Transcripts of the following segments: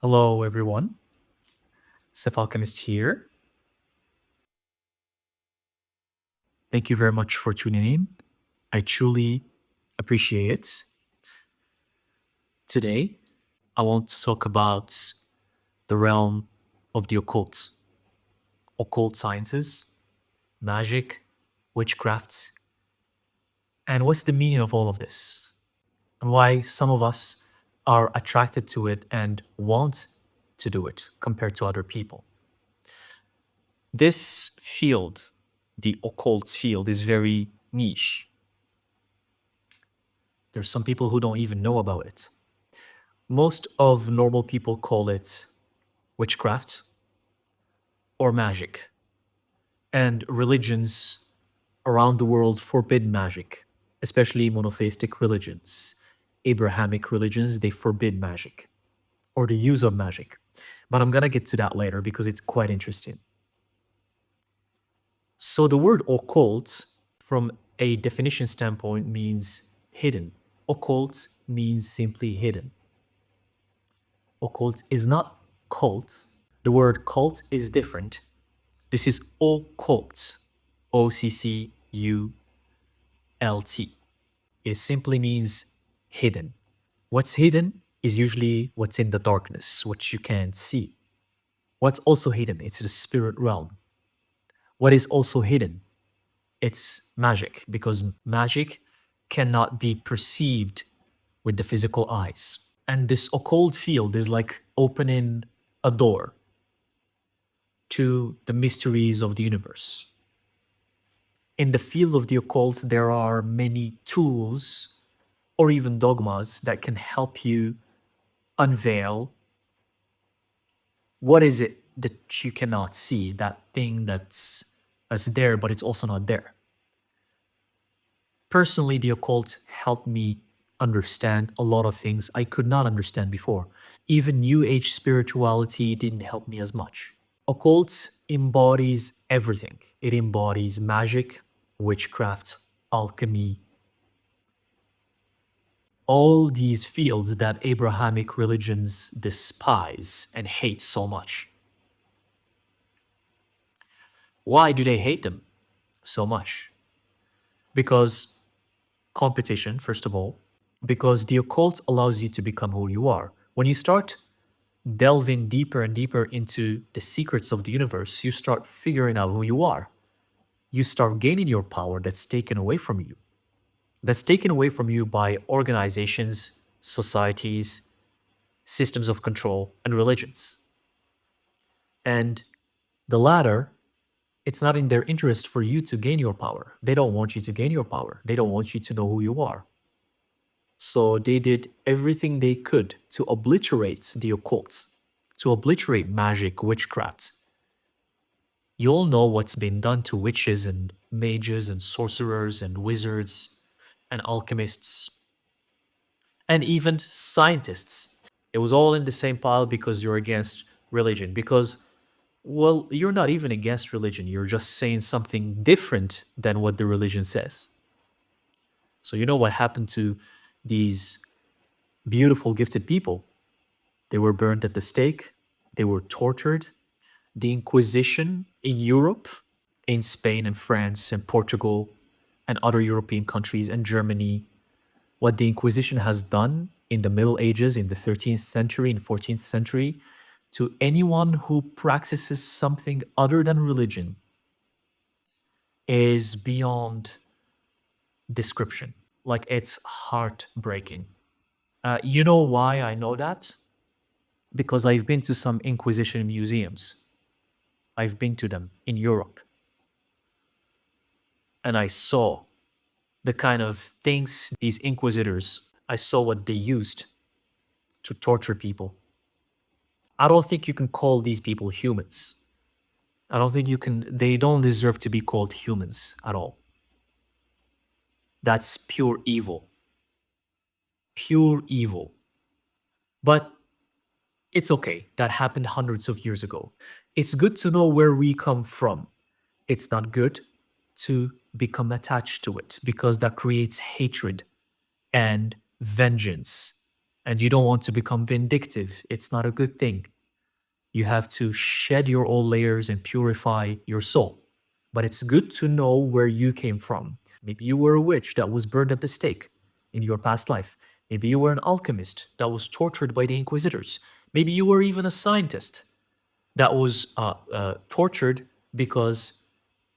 Hello, everyone. Sef Alchemist here. Thank you very much for tuning in. I truly appreciate it. Today, I want to talk about the realm of the occult, occult sciences, magic, witchcraft, and what's the meaning of all of this, and why some of us are attracted to it and want to do it compared to other people. This field, the occult field, is very niche. There's some people who don't even know about it. Most of normal people call it witchcraft or magic. And religions around the world forbid magic, especially monotheistic religions. Abrahamic religions, they forbid magic or the use of magic. But I'm going to get to that later because it's quite interesting. So the word occult, from a definition standpoint, means hidden. Occult means simply hidden. Occult is not cult. The word cult is different. This is occult. OCCULT. It simply means hidden. What's hidden is usually what's in the darkness, what you can't see. What's also hidden? It's the spirit realm. What is also hidden? It's magic, because magic cannot be perceived with the physical eyes. And this occult field is like opening a door to the mysteries of the universe. In the field of the occult, there are many tools or even dogmas that can help you unveil what is it that you cannot see, that thing that's there, but it's also not there. Personally, the occult helped me understand a lot of things I could not understand before. Even New Age spirituality didn't help me as much. Occult embodies everything. It embodies magic, witchcraft, alchemy, all these fields that Abrahamic religions despise and hate so much. Why do they hate them so much? Because competition, first of all, because the occult allows you to become who you are. When you start delving deeper and deeper into the secrets of the universe, you start figuring out who you are. You start gaining your power that's taken away from you. That's taken away from you by organizations, societies, systems of control, and religions. And the latter, it's not in their interest for you to gain your power. They don't want you to gain your power. They don't want you to know who you are. So they did everything they could to obliterate the occult, to obliterate magic, witchcraft. You all know what's been done to witches and mages and sorcerers and wizards and alchemists and even scientists. It was all in the same pile because you're against religion. Because, well, you're not even against religion. You're just saying something different than what the religion says. So, you know what happened to these beautiful, gifted people? They were burned at the stake, they were tortured. The Inquisition in Europe, in Spain and France and Portugal and other European countries and Germany, what the Inquisition has done in the Middle Ages, in the 13th century and 14th century, to anyone who practices something other than religion is beyond description. Like, it's heartbreaking. You know why I know that? Because I've been to some Inquisition museums. I've been to them in Europe. And I saw the kind of things these inquisitors, I saw what they used to torture people. I don't think you can call these people humans. I don't think you can, they don't deserve to be called humans at all. That's pure evil. Pure evil. But it's okay. That happened hundreds of years ago. It's good to know where we come from. It's not good to become attached to it because that creates hatred and vengeance and you don't want to become vindictive. It's not a good thing. You have to shed your old layers and purify your soul. But it's good to know where you came from. Maybe you were a witch that was burned at the stake in your past life. Maybe you were an alchemist that was tortured by the inquisitors. Maybe you were even a scientist that was tortured because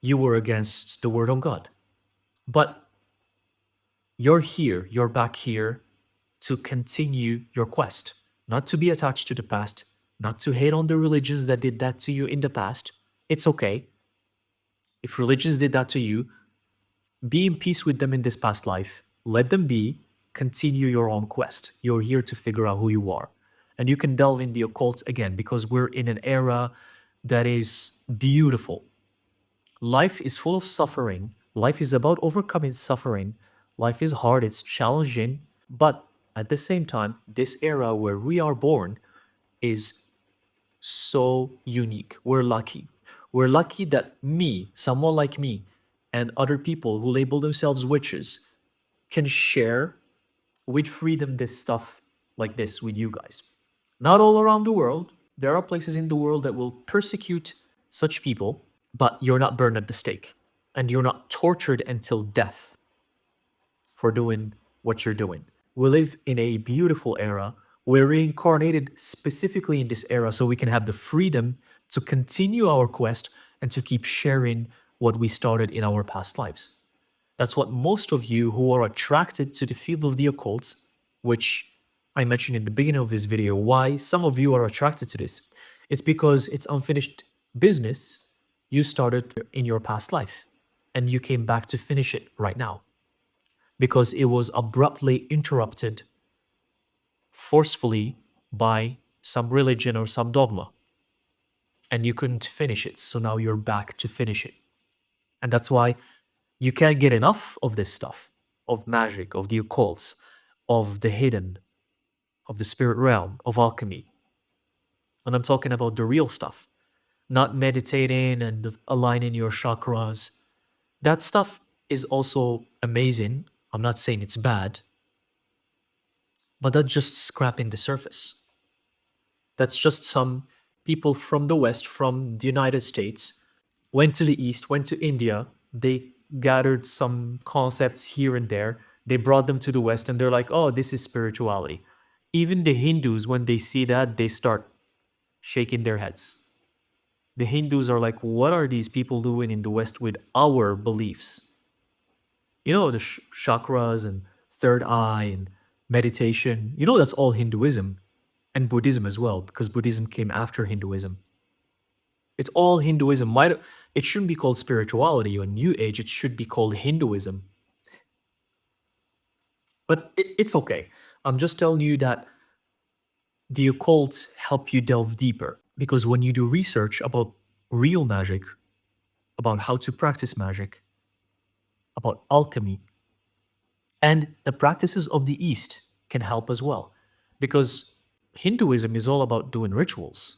you were against the word of God. But you're here, you're back here to continue your quest, not to be attached to the past, not to hate on the religions that did that to you in the past. It's okay. If religions did that to you, be in peace with them in this past life. Let them be. Continue your own quest. You're here to figure out who you are. And you can delve in the occult again because we're in an era that is beautiful. Life is full of suffering. Life is about overcoming suffering. Life is hard, it's challenging. But at the same time, this era where we are born is so unique. We're lucky. We're lucky that me, someone like me, and other people who label themselves witches can share with freedom this stuff like this with you guys. Not all around the world. There are places in the world that will persecute such people, but you're not burned at the stake and you're not tortured until death for doing what you're doing. We live in a beautiful era. We're reincarnated specifically in this era so we can have the freedom to continue our quest and to keep sharing what we started in our past lives. That's what most of you who are attracted to the field of the occult, which I mentioned in the beginning of this video, why some of you are attracted to this. It's because it's unfinished business you started in your past life and you came back to finish it right now because it was abruptly interrupted forcefully by some religion or some dogma and you couldn't finish it. So now you're back to finish it. And that's why you can't get enough of this stuff, of magic, of the occults, of the hidden, of the spirit realm, of alchemy. And I'm talking about the real stuff, not meditating and aligning your chakras. That stuff is also amazing. I'm not saying it's bad, but that's just scraping the surface. That's just some people from the West, from the United States, went to the East, went to India. They gathered some concepts here and there. They brought them to the West and they're like, oh, this is spirituality. Even the Hindus, when they see that, they start shaking their heads. The Hindus are like, what are these people doing in the West with our beliefs? You know, the chakras and third eye and meditation. You know, that's all Hinduism and Buddhism as well, because Buddhism came after Hinduism. It's all Hinduism. It shouldn't be called spirituality or New Age. It should be called Hinduism. But it's okay. I'm just telling you that the occult help you delve deeper because when you do research about real magic, about how to practice magic, about alchemy, and the practices of the East can help as well. Because Hinduism is all about doing rituals.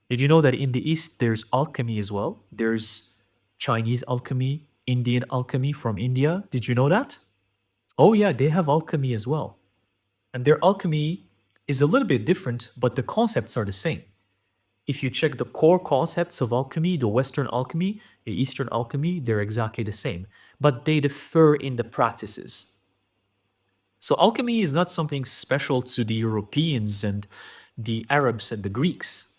Did you know that in the East there's alchemy as well? There's Chinese alchemy, Indian alchemy from India. Did you know that? Oh, yeah, they have alchemy as well. And their alchemy is a little bit different, but the concepts are the same. If you check the core concepts of alchemy, the Western alchemy, the Eastern alchemy, they're exactly the same, but they differ in the practices. So alchemy is not something special to the Europeans and the Arabs and the Greeks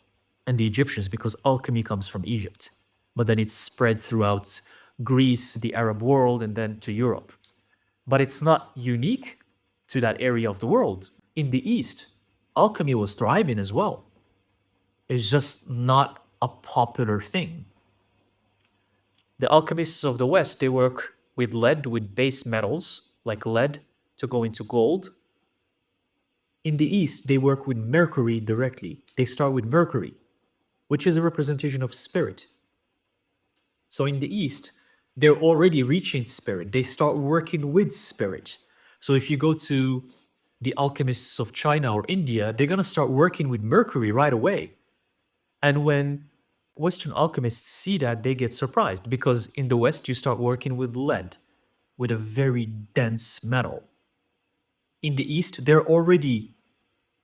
and the Egyptians because alchemy comes from Egypt. But then it's spread throughout Greece, the Arab world, and then to Europe. But it's not unique to that area of the world. In the East, alchemy was thriving as well. It's just not a popular thing. The alchemists of the West, they work with lead, with base metals like lead to go into gold. In the East, they work with mercury directly. They start with mercury, which is a representation of spirit. So in the East, they're already reaching spirit. They start working with spirit. So if you go to the alchemists of China or India, they're going to start working with mercury right away. And when Western alchemists see that, they get surprised because in the West, you start working with lead, with a very dense metal. In the East, they're already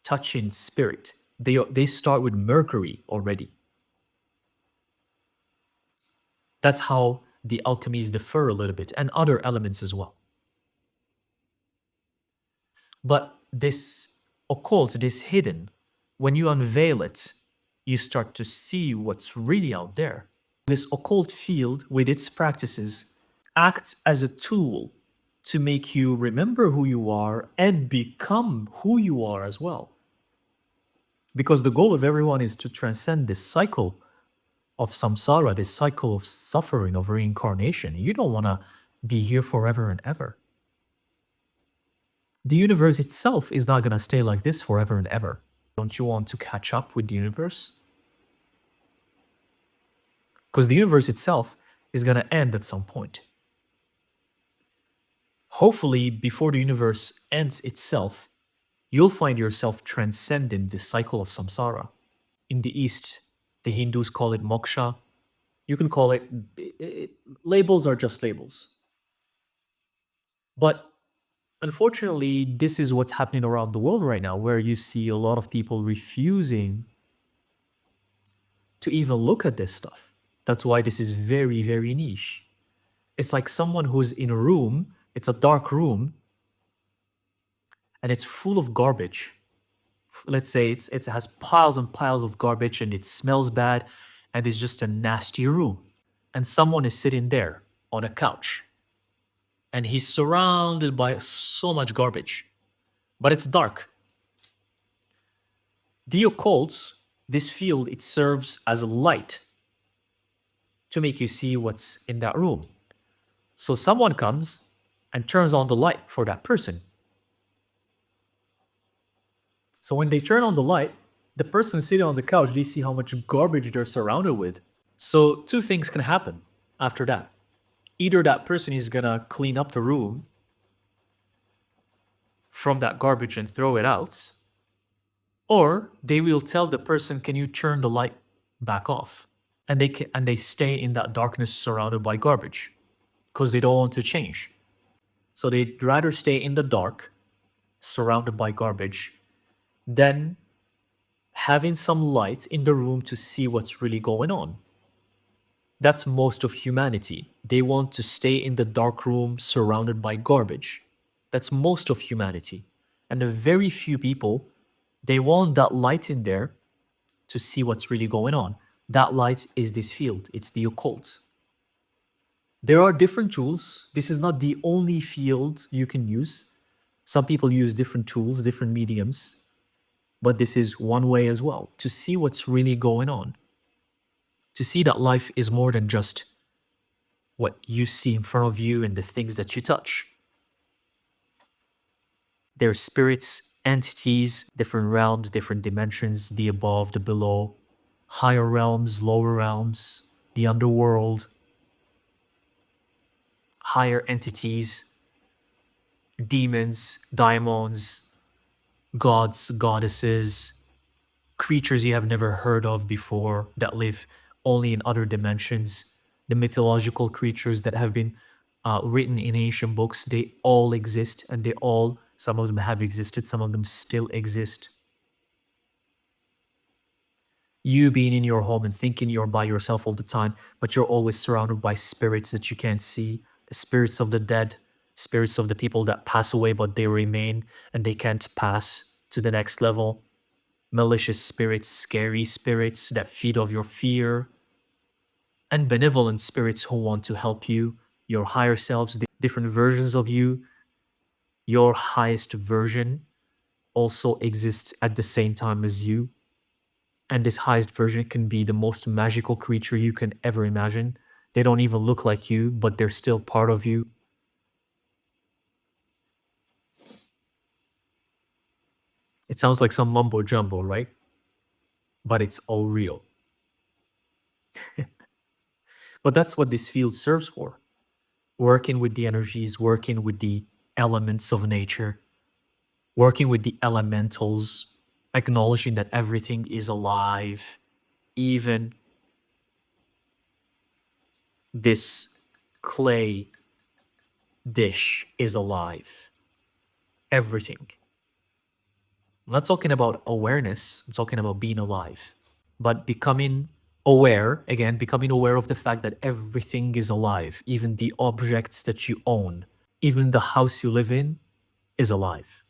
touching spirit. They start with Mercury already. That's how the alchemies differ a little bit, and other elements as well. But this occult, this hidden, when you unveil it, you start to see what's really out there. This occult field, with its practices, acts as a tool to make you remember who you are and become who you are as well. Because the goal of everyone is to transcend this cycle of samsara, this cycle of suffering, of reincarnation. You don't want to be here forever and ever. The universe itself is not going to stay like this forever and ever. Don't you want to catch up with the universe? Because the universe itself is going to end at some point. Hopefully, before the universe ends itself, you'll find yourself transcending the cycle of samsara. In the East, the Hindus call it moksha. You can call it labels are just labels. But unfortunately, this is what's happening around the world right now, where you see a lot of people refusing to even look at this stuff. That's why this is very, very niche. It's like someone who's in a room, it's a dark room, and it's full of garbage. Let's say it has piles and piles of garbage and it smells bad and it's just a nasty room. And someone is sitting there on a couch and he's surrounded by so much garbage, but it's dark. The occult, this field, it serves as a light to make you see what's in that room. So someone comes and turns on the light for that person. So when they turn on the light, the person sitting on the couch, they see how much garbage they're surrounded with. So two things can happen after that. Either that person is gonna clean up the room from that garbage and throw it out, or they will tell the person, "Can you turn the light back off?" And they stay in that darkness surrounded by garbage because they don't want to change. So they'd rather stay in the dark, surrounded by garbage, than having some light in the room to see what's really going on. That's most of humanity. They want to stay in the dark room surrounded by garbage. That's most of humanity. And a very few people, they want that light in there to see what's really going on. That light is this field, it's the occult. There are different tools. This is not the only field you can use. Some people use different tools, different mediums, but this is one way as well to see what's really going on. To see that life is more than just what you see in front of you and the things that you touch. There are spirits, entities, different realms, different dimensions, the above, the below, higher realms, lower realms, the underworld, higher entities, demons, daimons, gods, goddesses, creatures you have never heard of before that live only in other dimensions, the mythological creatures that have been written in ancient books, they all exist and some of them have existed, some of them still exist. You being in your home and thinking you're by yourself all the time, but you're always surrounded by spirits that you can't see, the spirits of the dead, spirits of the people that pass away, but they remain and they can't pass to the next level. Malicious spirits, scary spirits that feed off your fear, and benevolent spirits who want to help you, your higher selves, the different versions of you. Your highest version also exists at the same time as you. And this highest version can be the most magical creature you can ever imagine. They don't even look like you, but they're still part of you. It sounds like some mumbo jumbo, right? But it's all real. But that's what this field serves for. Working with the energies, working with the elements of nature, working with the elementals, acknowledging that everything is alive, even this clay dish is alive. Everything. I'm not talking about awareness, I'm talking about being alive. But becoming aware, again, becoming aware of the fact that everything is alive, even the objects that you own, even the house you live in is alive.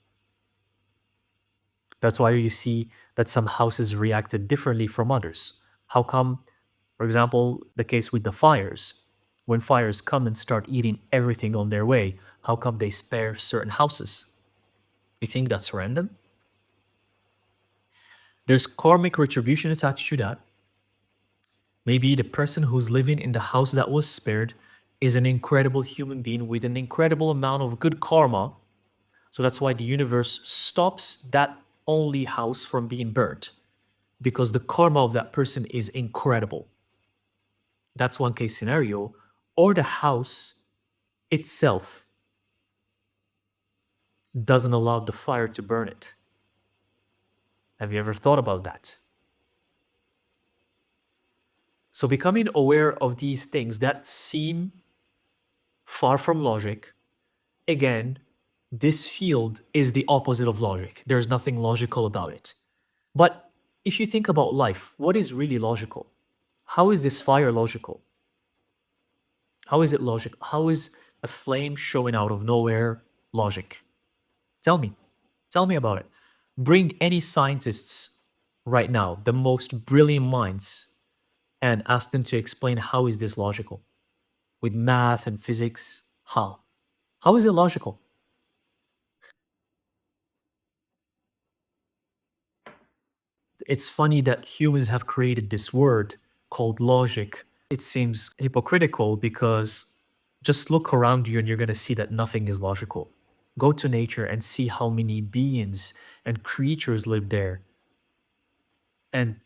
That's why you see that some houses reacted differently from others. How come, for example, the case with the fires? When fires come and start eating everything on their way, how come they spare certain houses? You think that's random? There's karmic retribution attached to that. Maybe the person who's living in the house that was spared is an incredible human being with an incredible amount of good karma. So that's why the universe stops that only house from being burnt because the karma of that person is incredible. That's one case scenario. Or the house itself doesn't allow the fire to burn it. Have you ever thought about that? So becoming aware of these things that seem far from logic, again, this field is the opposite of logic. There's nothing logical about it. But if you think about life, what is really logical? How is this fire logical? How is it logic? How is a flame showing out of nowhere logic? Tell me. Tell me about it. Bring any scientists right now, the most brilliant minds, and ask them to explain how is this logical? With math and physics? How? How is it logical? It's funny that humans have created this word called logic. It seems hypocritical because just look around you and you're going to see that nothing is logical. Go to nature and see how many beings and creatures live there and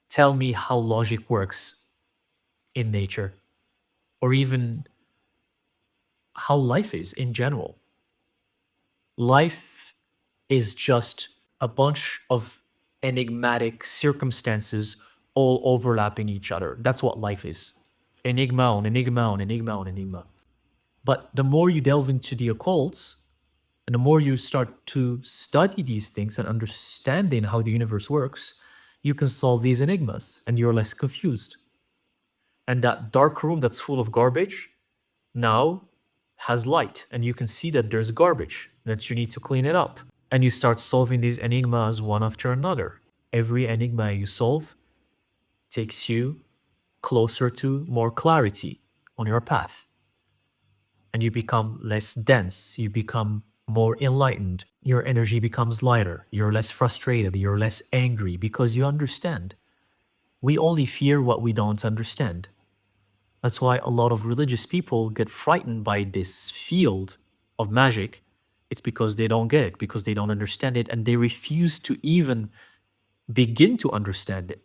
tell me how logic works in nature or even how life is in general. Life is just a bunch of enigmatic circumstances all overlapping each other. That's what life is. Enigma on enigma on enigma on enigma. But the more you delve into the occults, and the more you start to study these things and understanding how the universe works, you can solve these enigmas and you're less confused. And that dark room that's full of garbage now has light, and you can see that there's garbage, that you need to clean it up. And you start solving these enigmas one after another. Every enigma you solve takes you closer to more clarity on your path. And you become less dense, you become more enlightened. Your energy becomes lighter, you're less frustrated, you're less angry because you understand. We only fear what we don't understand. That's why a lot of religious people get frightened by this field of magic. It's because they don't get it, because they don't understand it, and they refuse to even begin to understand it.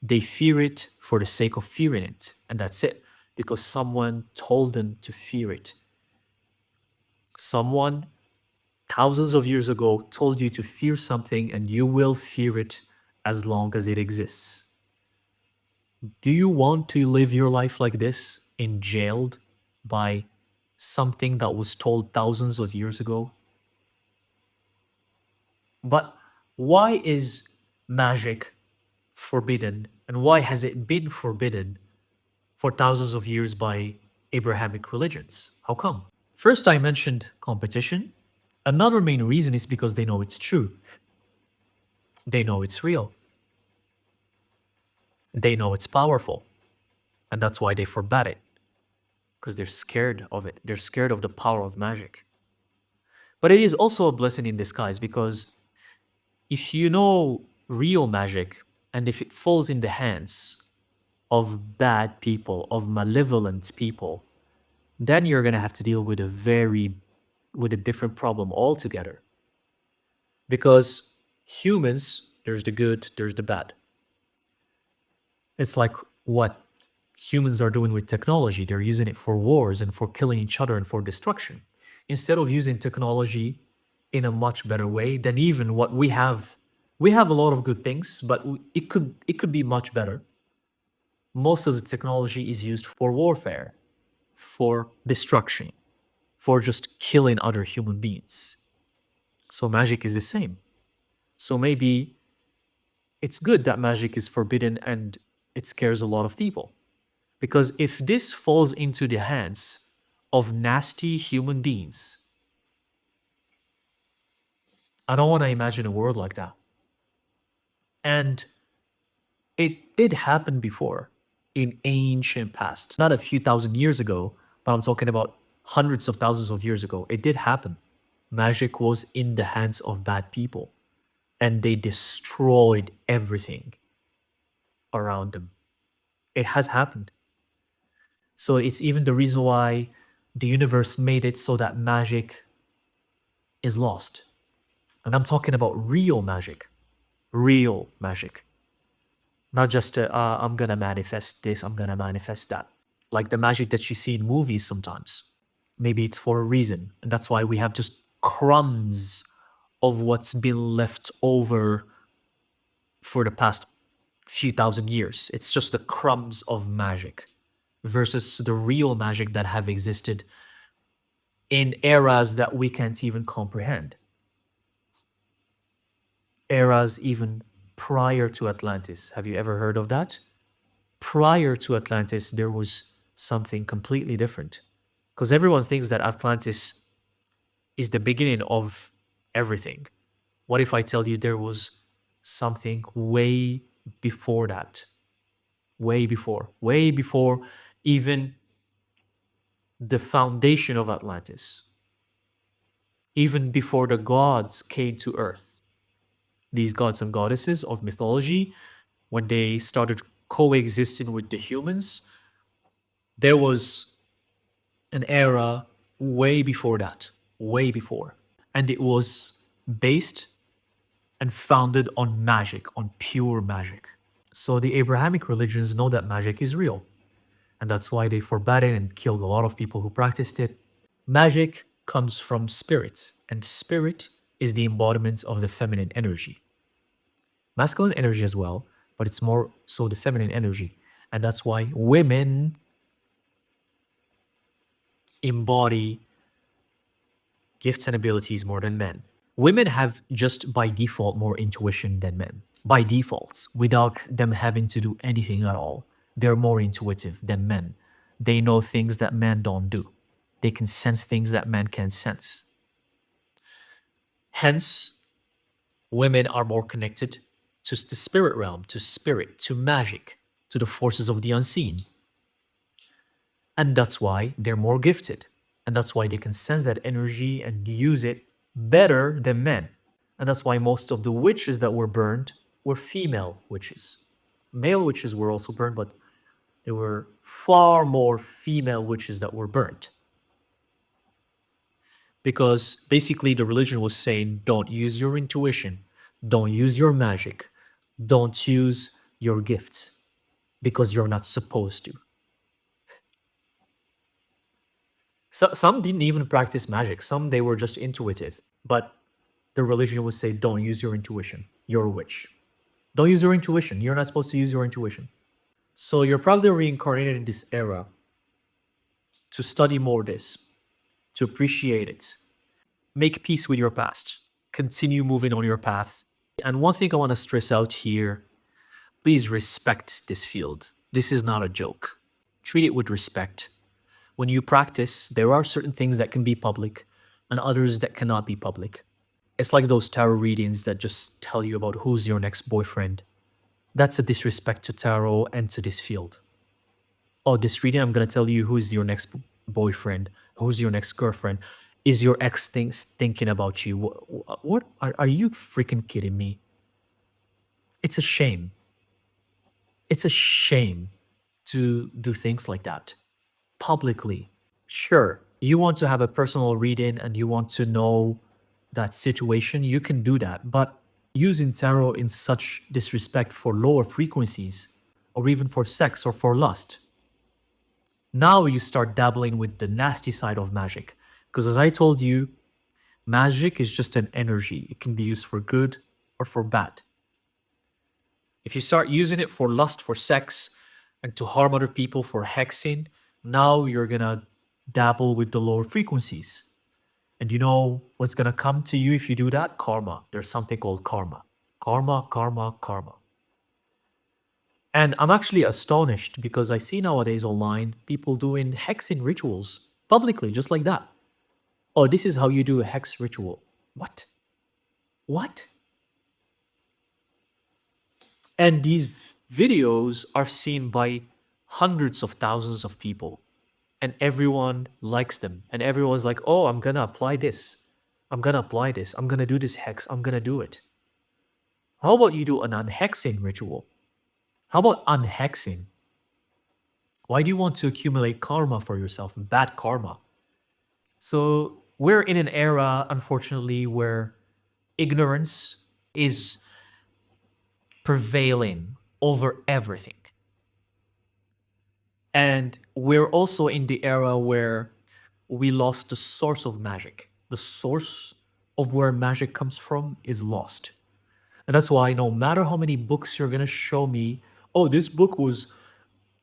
They fear it for the sake of fearing it, and that's it, because someone told them to fear it. Someone thousands of years ago told you to fear something, and you will fear it as long as it exists. Do you want to live your life like this, jailed by something that was told thousands of years ago? But why is magic forbidden, and why has it been forbidden for thousands of years by Abrahamic religions? How come? First, I mentioned competition. Another main reason is because they know it's true. They know it's real. They know it's powerful. And that's why they forbade it. Because they're scared of it. They're scared of the power of magic. But it is also a blessing in disguise because if you know real magic and if it falls in the hands of bad people, of malevolent people, then you're going to have to deal with with a different problem altogether. Because humans, there's the good, there's the bad. It's like what humans are doing with technology. They're using it for wars and for killing each other and for destruction. Instead of using technology in a much better way than even what we have a lot of good things, but it could be much better. Most of the technology is used for warfare, for destruction, for just killing other human beings. So magic is the same. So maybe it's good that magic is forbidden and it scares a lot of people. Because if this falls into the hands of nasty human beings, I don't want to imagine a world like that. And it did happen before in ancient past, not a few thousand years ago, but I'm talking about hundreds of thousands of years ago. It did happen. Magic was in the hands of bad people and they destroyed everything around them. It has happened. So it's even the reason why the universe made it so that magic is lost. And I'm talking about real magic. Real magic. Not just I'm gonna manifest this, I'm gonna manifest that. Like the magic that you see in movies sometimes. Maybe it's for a reason. And that's why we have just crumbs of what's been left over for the past few thousand years. It's just the crumbs of magic versus the real magic that have existed in eras that we can't even comprehend. Eras even prior to Atlantis. Have you ever heard of that? Prior to Atlantis, there was something completely different. Because everyone thinks that Atlantis is the beginning of everything. What if I tell you there was something way before that? Way before even the foundation of Atlantis, even before the gods came to Earth. These gods and goddesses of mythology, when they started coexisting with the humans, there was an era way before that, way before. And it was based and founded on magic, on pure magic. So the Abrahamic religions know that magic is real. And that's why they forbade it and killed a lot of people who practiced it. Magic comes from spirit, and spirit is the embodiment of the feminine energy. Masculine energy as well, but it's more so the feminine energy. And that's why women embody gifts and abilities more than men. Women have just by default more intuition than men. By default, without them having to do anything at all. They're more intuitive than men. They know things that men don't do. They can sense things that men can't sense. Hence, women are more connected to the spirit realm, to spirit, to magic, to the forces of the unseen. And that's why they're more gifted. And that's why they can sense that energy and use it better than men. And that's why most of the witches that were burned were female witches. Male witches were also burned, but there were far more female witches that were burnt. Because basically the religion was saying, don't use your intuition, don't use your magic, don't use your gifts, because you're not supposed to. So, some didn't even practice magic. Some they were just intuitive. But the religion would say, don't use your intuition. You're a witch. Don't use your intuition. You're not supposed to use your intuition. So you're probably reincarnated in this era to study more this, to appreciate it, make peace with your past, continue moving on your path. And one thing I want to stress out here, please respect this field. This is not a joke. Treat it with respect. When you practice, there are certain things that can be public and others that cannot be public. It's like those tarot readings that just tell you about who's your next boyfriend. That's a disrespect to tarot and to this field. Oh, this reading, I'm going to tell you who's your next boyfriend, who's your next girlfriend. Is your ex thinking about you? What? Are you freaking kidding me? It's a shame. It's a shame to do things like that publicly. Sure, you want to have a personal reading and you want to know that situation, you can do that. But using tarot in such disrespect for lower frequencies, or even for sex or for lust, now you start dabbling with the nasty side of magic. Because as I told you, magic is just an energy. It can be used for good or for bad. If you start using it for lust, for sex, and to harm other people for hexing, now you're gonna dabble with the lower frequencies. And you know what's gonna come to you if you do that? Karma. There's something called karma. Karma, karma, karma. And I'm actually astonished because I see nowadays online people doing hexing rituals publicly, just like that. Oh, this is how you do a hex ritual. What? What? And these videos are seen by hundreds of thousands of people, and everyone likes them. And everyone's like, oh, I'm gonna apply this. I'm gonna apply this. I'm gonna do this hex. I'm gonna do it. How about you do an unhexing ritual? How about unhexing? Why do you want to accumulate karma for yourself? Bad karma. So we're in an era, unfortunately, where ignorance is prevailing over everything. And we're also in the era where we lost the source of magic. The source of where magic comes from is lost. And that's why no matter how many books you're going to show me, oh, this book was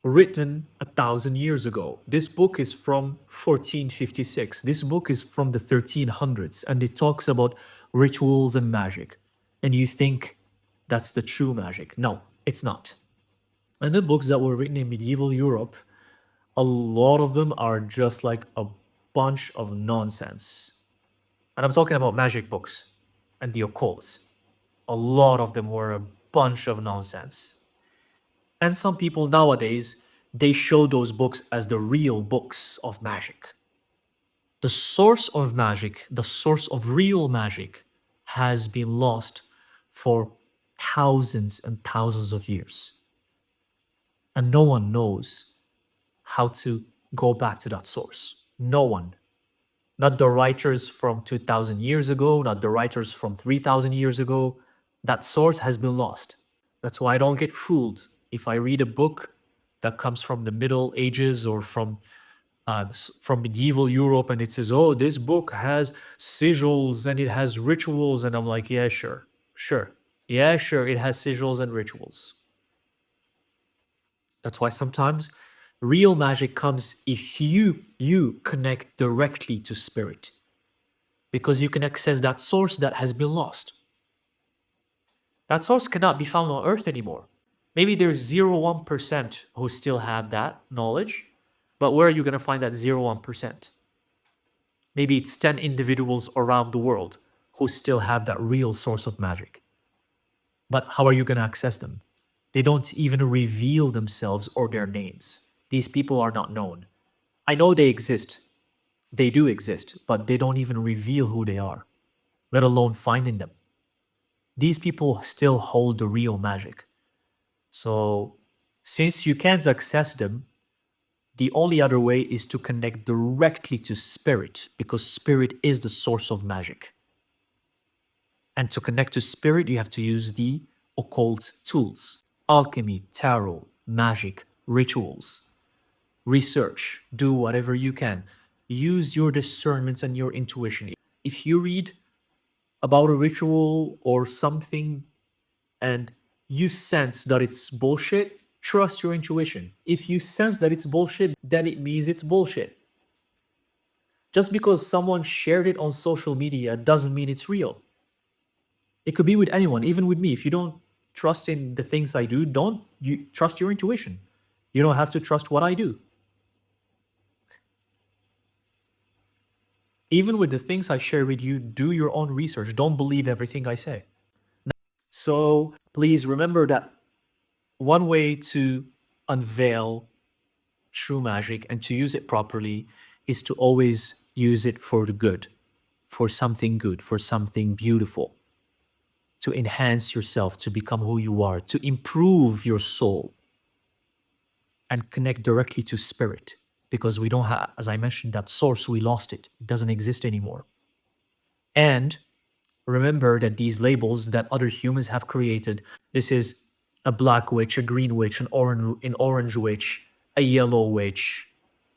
written 1,000 years ago. This book is from 1456. This book is from the 1300s, and it talks about rituals and magic. And you think that's the true magic. No, it's not. And the books that were written in medieval Europe, a lot of them are just like a bunch of nonsense. And I'm talking about magic books and the occult. A lot of them were a bunch of nonsense. And some people nowadays, they show those books as the real books of magic. The source of magic, the source of real magic, has been lost for thousands and thousands of years. And no one knows how to go back to that source. No one. Not the writers from 2000 years ago, not the writers from 3000 years ago. That source has been lost. That's why I don't get fooled if I read a book that comes from the Middle Ages or from medieval Europe and it says, "Oh, this book has sigils and it has rituals," and I'm like, "Yeah, sure, sure, yeah, sure, it has sigils and rituals." That's why sometimes real magic comes if you connect directly to spirit, because you can access that source that has been lost. That source cannot be found on earth anymore. Maybe there's 0.1% who still have that knowledge, but where are you going to find that 0.1%? Maybe it's 10 individuals around the world who still have that real source of magic. But how are you going to access them? They don't even reveal themselves or their names. These people are not known. I know they exist. They do exist, but they don't even reveal who they are, let alone finding them. These people still hold the real magic. So, since you can't access them, the only other way is to connect directly to spirit, because spirit is the source of magic. And to connect to spirit, you have to use the occult tools: alchemy, tarot, magic, rituals. Research, do whatever you can. Use your discernment and your intuition. If you read about a ritual or something and you sense that it's bullshit, trust your intuition. If you sense that it's bullshit, then it means it's bullshit. Just because someone shared it on social media doesn't mean it's real. It could be with anyone, even with me. If you don't trust in the things I do, don't you trust your intuition. You don't have to trust what I do. Even with the things I share with you, do your own research. Don't believe everything I say. So please remember that one way to unveil true magic and to use it properly is to always use it for the good, for something beautiful, to enhance yourself, to become who you are, to improve your soul and connect directly to spirit. Because we don't have, as I mentioned, that source, we lost it. It doesn't exist anymore. And remember that these labels that other humans have created, this is a black witch, a green witch, an orange witch, a yellow witch,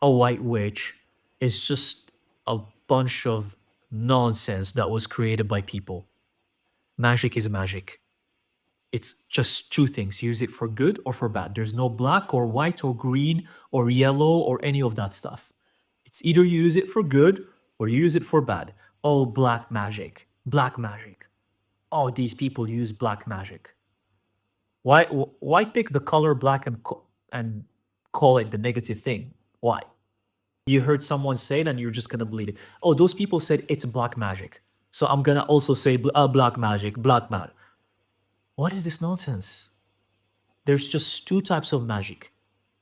a white witch, is just a bunch of nonsense that was created by people. Magic is magic. It's just two things. Use it for good or for bad. There's no black or white or green or yellow or any of that stuff. It's either you use it for good or you use it for bad. Oh, black magic. Black magic. oh, these people use black magic. Why pick the color black and call it the negative thing? Why? You heard someone say it and you're just gonna believe it. Oh, those people said it's black magic, so I'm gonna also say black magic, black magic. What is this nonsense? There's just two types of magic,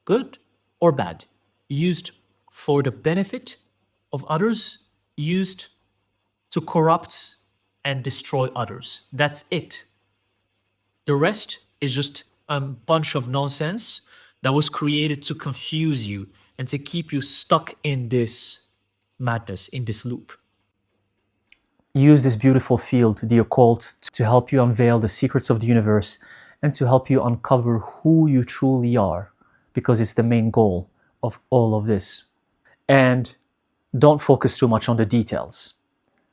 good or bad, used for the benefit of others, used to corrupt and destroy others. That's it. The rest is just a bunch of nonsense that was created to confuse you and to keep you stuck in this madness, in this loop. Use this beautiful field, the occult, to help you unveil the secrets of the universe and to help you uncover who you truly are, because it's the main goal of all of this. And don't focus too much on the details,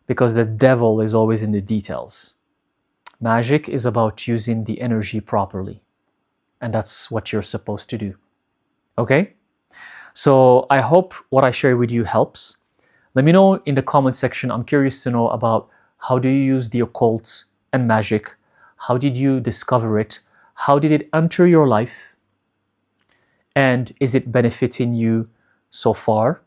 because the devil is always in the details. Magic is about using the energy properly, and that's what you're supposed to do. Okay? So I hope what I share with you helps. Let me know in the comment section. I'm curious to know about how do you use the occult and magic? How did you discover it? How did it enter your life? And is it benefiting you so far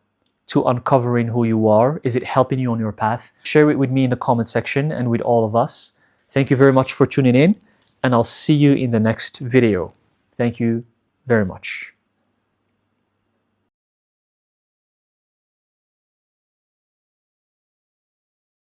to uncovering who you are? Is it helping you on your path? Share it with me in the comment section and with all of us. Thank you very much for tuning in, and I'll see you in the next video. Thank you very much.